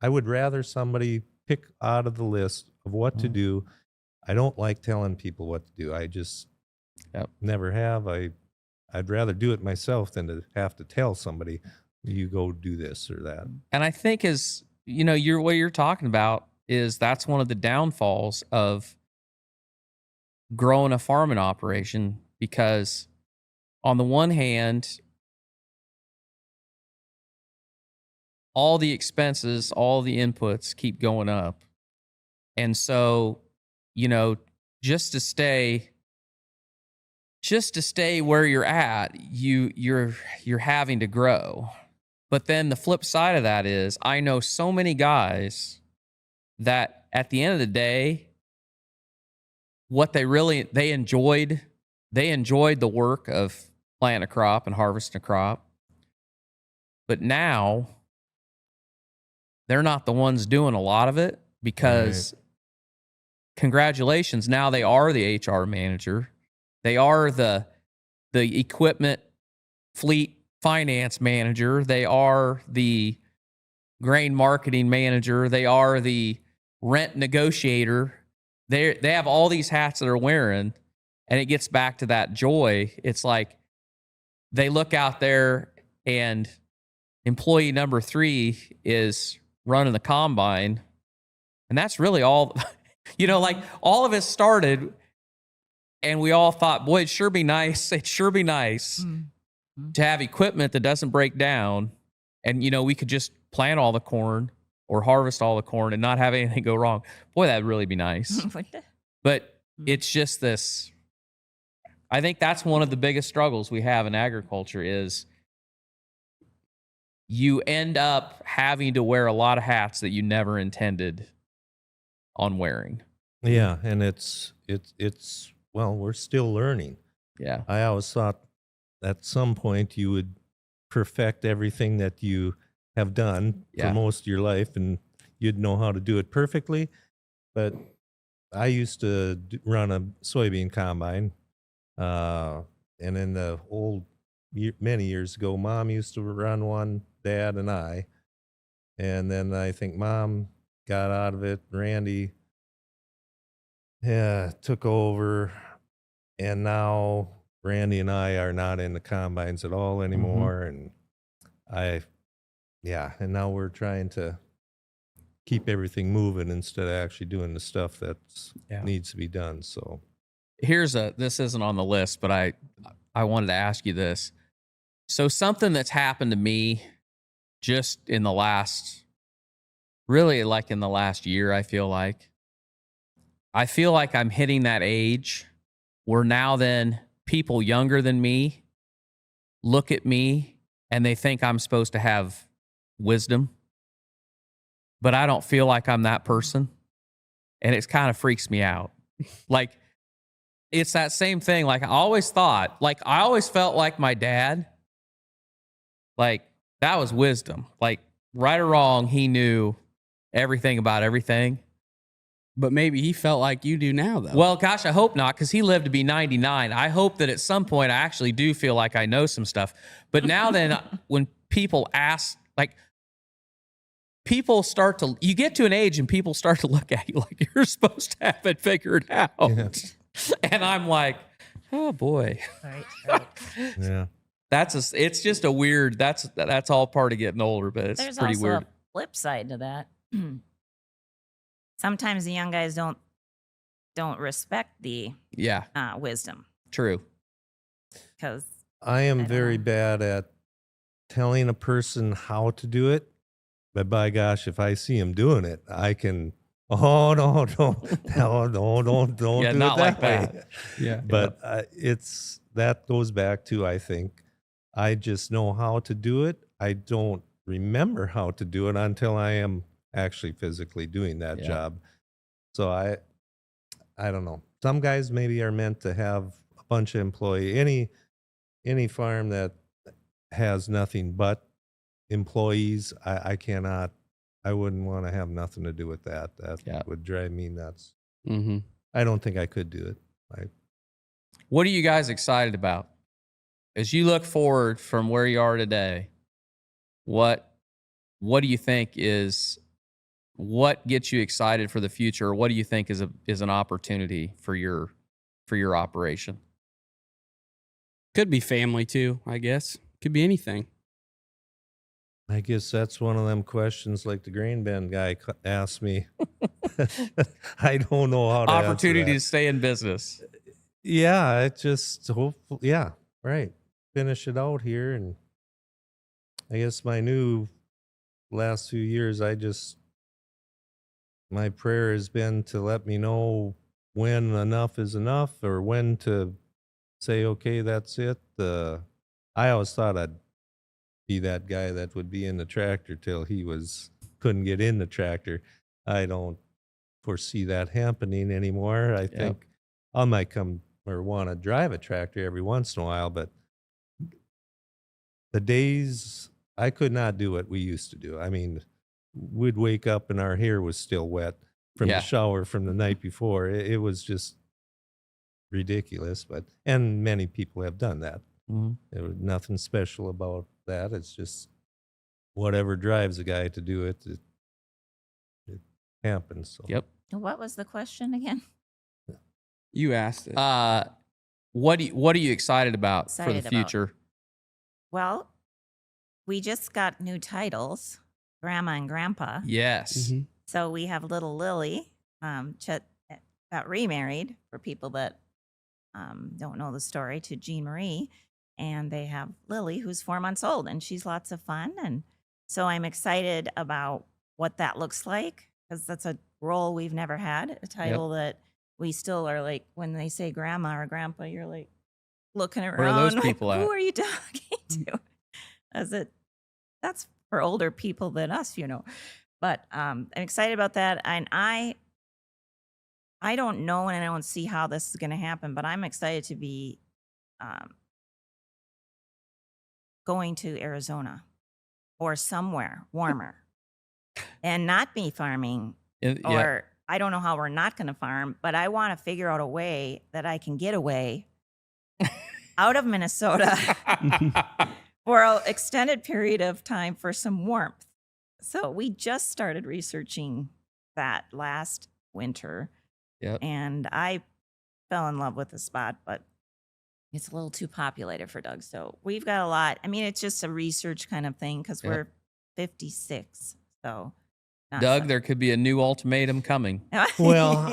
I would rather somebody pick out of the list of what to do. I don't like telling people what to do. I just never have. I'd rather do it myself than to have to tell somebody, you go do this or that. And I think as, you know, what you're talking about is that's one of the downfalls of growing a farming operation, because on the one hand, all the expenses, all the inputs keep going up. And so, you know, just to stay where you're at, you're having to grow. But then the flip side of that is I know so many guys that at the end of the day, what they enjoyed the work of planting a crop and harvesting a crop. But now they're not the ones doing a lot of it, because congratulations, now they are the HR manager. They are the equipment fleet finance manager. They are the grain marketing manager. They are the rent negotiator. They have all these hats that they're wearing, and it gets back to that joy. It's like they look out there and employee number 3 is running the combine, and that's really all. You know, like all of it started, and we all thought, boy, it'd sure be nice to have equipment that doesn't break down, and, you know, we could just plant all the corn or harvest all the corn and not have anything go wrong. Boy, that'd really be nice. But it's just this. I think that's one of the biggest struggles we have in agriculture is you end up having to wear a lot of hats that you never intended on wearing. Yeah, and it's well, we're still learning. Yeah. I always thought at some point you would perfect everything that you have done for most of your life, and you'd know how to do it perfectly. But I used to run a soybean combine, and in the many years ago, Mom used to run one, Dad and I, and then I think Mom got out of it. Randy took over, and now Randy and I are not in the combines at all anymore. And and now we're trying to keep everything moving instead of actually doing the stuff that needs to be done. So this isn't on the list, but I wanted to ask you this. So something that's happened to me just in the last year, I feel like I'm hitting that age where now then people younger than me look at me and they think I'm supposed to have wisdom, but I don't feel like I'm that person. And it kind of freaks me out. Like, it's that same thing. Like, I always felt like my dad, like, that was wisdom. Like, right or wrong, he knew everything about everything. But maybe he felt like you do now, though. Well, gosh, I hope not, because he lived to be 99. I hope that at some point I actually do feel like I know some stuff. But now then, when people ask, like, you get to an age and people start to look at you like you're supposed to have it figured out. Yeah. And I'm like, oh boy. Right. Yeah. It's just a weird, that's all part of getting older, but it's There's pretty also weird. a flip side to that. Sometimes the young guys don't respect the wisdom. True. Because I am very bad at telling a person how to do it, but by gosh, if I see him doing it, I can. Oh no! Don't do it not that like way. that. Yeah, but that goes back to, I think, I just know how to do it. I don't remember how to do it until I am actually physically doing that job. So I don't know. Some guys maybe are meant to have a bunch of employees. Any farm that has nothing but employees, I cannot. I wouldn't want to have nothing to do with that. That would drive me nuts. Mm-hmm. I don't think I could do it. What are you guys excited about as you look forward from where you are today? What do you think is what gets you excited for the future? What do you think is an opportunity for your operation? Could be family too, I guess. Could be anything. I guess that's one of them questions like the grain bin guy asked me. I don't know how to Opportunity answer to that. stay in business. Yeah, it just hopefully, yeah, right. Finish it out here, and I guess my new last few years, my prayer has been to let me know when enough is enough, or when to say, okay, that's it. I always thought I'd be that guy that would be in the tractor till he couldn't get in the tractor. I don't foresee that happening anymore. I think I might come or want to drive a tractor every once in a while, but the days I could not do what we used to do. I mean, we'd wake up and our hair was still wet from the shower from the night before. It was just ridiculous, and many people have done that. Mm-hmm. There was nothing special about that. It's just whatever drives a guy to do it, it happens. So. Yep. What was the question again? You asked it. What are you excited about for the future? Well, we just got new titles, Grandma and Grandpa. Yes. Mm-hmm. So we have little Lily. Chet got remarried, for people that don't know the story, to Jean Marie. And they have Lily, who's 4 months old, and she's lots of fun. And so I'm excited about what that looks like, because that's a role we've never had, a title that we still are like, when they say grandma or grandpa, you're like looking around. Where are those people like, at? Who are you talking to? That's for older people than us, But I'm excited about that. And I don't know, and I don't see how this is going to happen, but I'm excited to be going to Arizona or somewhere warmer and not be farming. Or I don't know how we're not going to farm, but I want to figure out a way that I can get away out of Minnesota for an extended period of time for some warmth. So we just started researching that last winter. And I fell in love with the spot, but it's a little too populated for Doug. So we've got a lot. I mean, it's just a research kind of thing, because we're 56. So, Doug, there could be a new ultimatum coming. Well,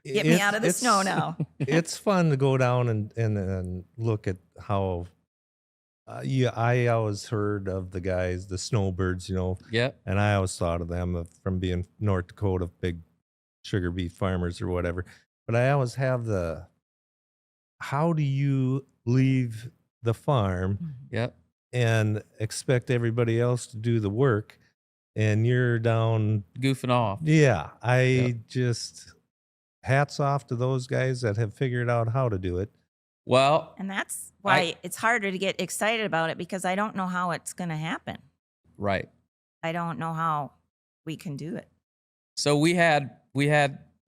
get me out of the snow now. It's fun to go down and look at how. I always heard of the guys, the snowbirds, and I always thought of them from being North Dakota, big sugar beet farmers or whatever. But I always have how do you leave the farm and expect everybody else to do the work, and you're down goofing off? Yeah, just hats off to those guys that have figured out how to do it. Well, and that's why it's harder to get excited about it, because I don't know how it's going to happen. Right. I don't know how we can do it. So we had,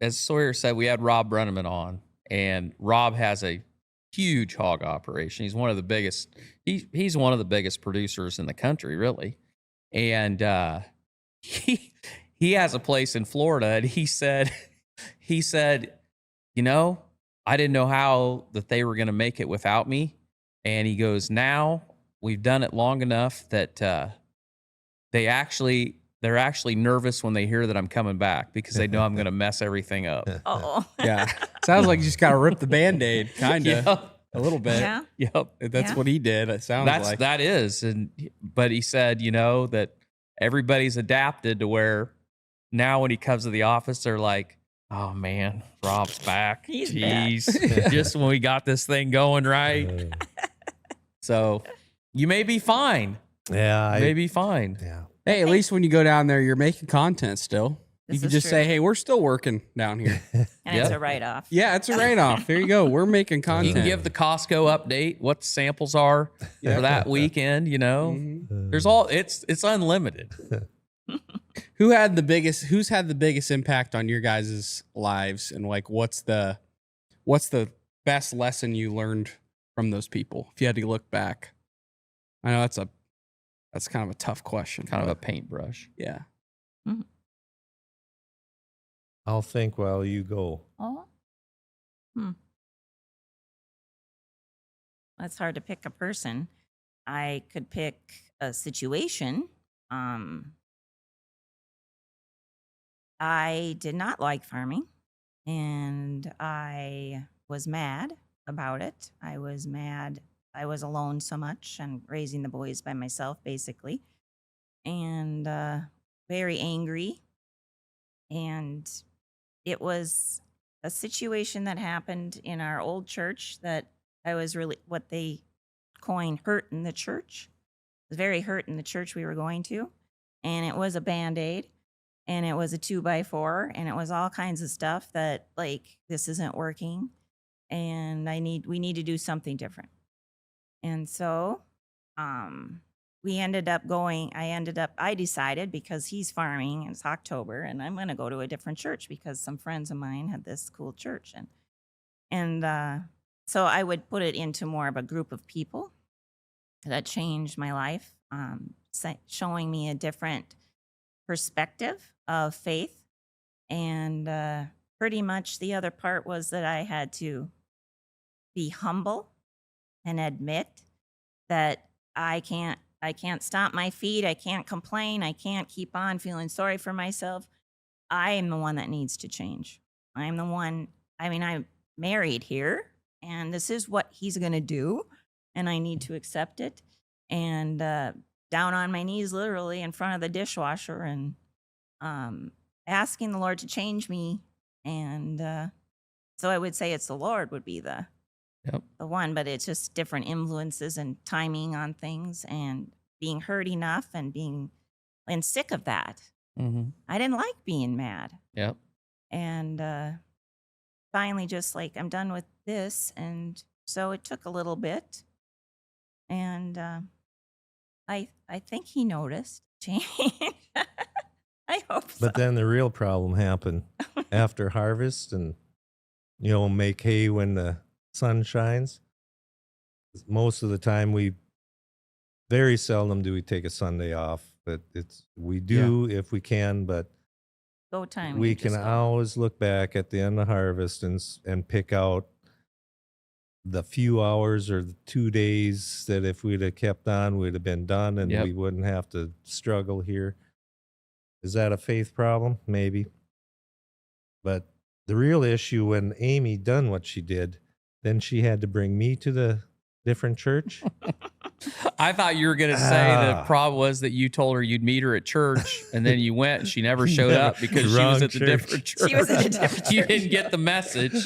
as Sawyer said, we had Rob Brenneman on, and Rob has a huge hog operation. He's one of the biggest. He's one of the biggest producers in the country, really. And he has a place in Florida, and he said, I didn't know how that they were going to make it without me. And he goes, now we've done it long enough that they're actually nervous when they hear that I'm coming back, because they know I'm going to mess everything up. Oh, yeah. Sounds like you just got to rip the Band-Aid, kind of. Yep. A little bit. Yeah. Yep. That's what he did. It sounds like. That is. But he said, that everybody's adapted to where now when he comes to the office, they're like, oh man, Rob's back. He's back. Just when we got this thing going right. So you may be fine. Yeah. May be fine. Yeah. Hey, at least when you go down there, you're making content still. This You can is just true. say, hey, we're still working down here. And it's a write-off. Yeah, it's a write-off. There you go. We're making You content. can give the Costco update, what the samples are for that weekend, Mhm. There's all it's unlimited. Who's had the biggest impact on your guys' lives, and like what's the best lesson you learned from those people if you had to look back? I know that's kind of a tough question. Kind of a paintbrush. Yeah. Mhm. I'll think while you go. Oh. It's hard to pick a person. I could pick a situation. I did not like farming, and I was mad about it. I was mad. I was alone so much and raising the boys by myself, basically, and very angry. And it was a situation that happened in our old church that I was really what they coined hurt in the church. I was very hurt in the church we were going to. And it was a Band-Aid, and it was a 2x4, and it was all kinds of stuff that, like, this isn't working, and we need to do something different. And so I decided, because he's farming and it's October, and I'm going to go to a different church because some friends of mine had this cool church. And so I would put it into more of a group of people that changed my life, showing me a different perspective of faith. And pretty much the other part was that I had to be humble and admit that I can't stomp my feet. I can't complain. I can't keep on feeling sorry for myself. I am the one that needs to change. I'm the one. I mean, I'm married here, and this is what he's going to do, and I need to accept it. And down on my knees, literally in front of the dishwasher, and asking the Lord to change me. And so I would say it's the Lord would be the one, but it's just different influences and timing on things, and being hurt enough and sick of that. Mm-hmm. I didn't like being mad. Yep. And finally, just like, I'm done with this. And so it took a little bit. And I think he noticed change. I hope so. But then the real problem happened after harvest, and make hay when the sun shines. Most of the time, very seldom do we take a Sunday off, but we do if we can. But Go time. we you can just go. always look back at the end of harvest and pick out the few hours or the 2 days that if we'd have kept on, we'd have been done, and we wouldn't have to struggle here. Is that a faith problem? Maybe. But the real issue, when Amy done what she did, then she had to bring me to the different church. I thought you were going to say the problem was that you told her you'd meet her at church, and then you went and she never showed up because she was at the different church. She was at a different You church. didn't get the message.